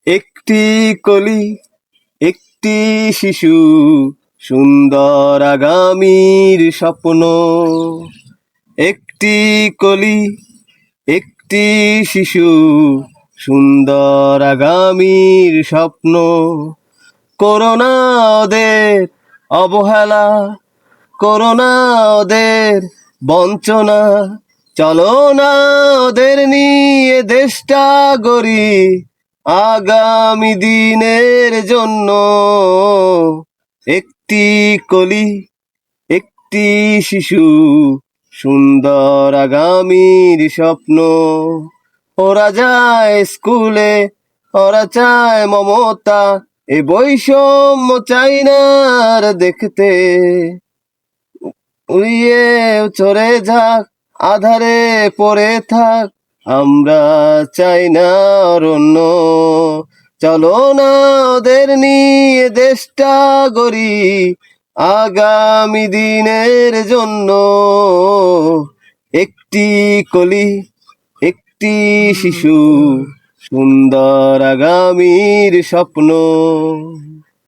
একটি কলি, একটি শিশু, সুন্দর আগামীর স্বপ্ন। একটি কলি, একটি শিশু, সুন্দর আগামীর স্বপ্ন। করোনা ওদের অবহেলা, করোনা ওদের বঞ্চনা, চলো না ওদের নিয়ে দেশটা গড়ি আগামী দিনের জন্য। একটি কলি, একটি শিশু, সুন্দর আগামীর স্বপ্ন। ওরা যায় স্কুলে, ওরা চায় মমতা, এ বৈষম্য চাই না আর দেখতে। উড়িয়ে চড়ে যাক, আধারে পড়ে থাক, আমরা চাই না অরণ্য। চলো না ওদের নিয়ে দেশটা গড়ি আগামী দিনের জন্য। একটি কলি, একটি শিশু, সুন্দর আগামীর স্বপ্ন।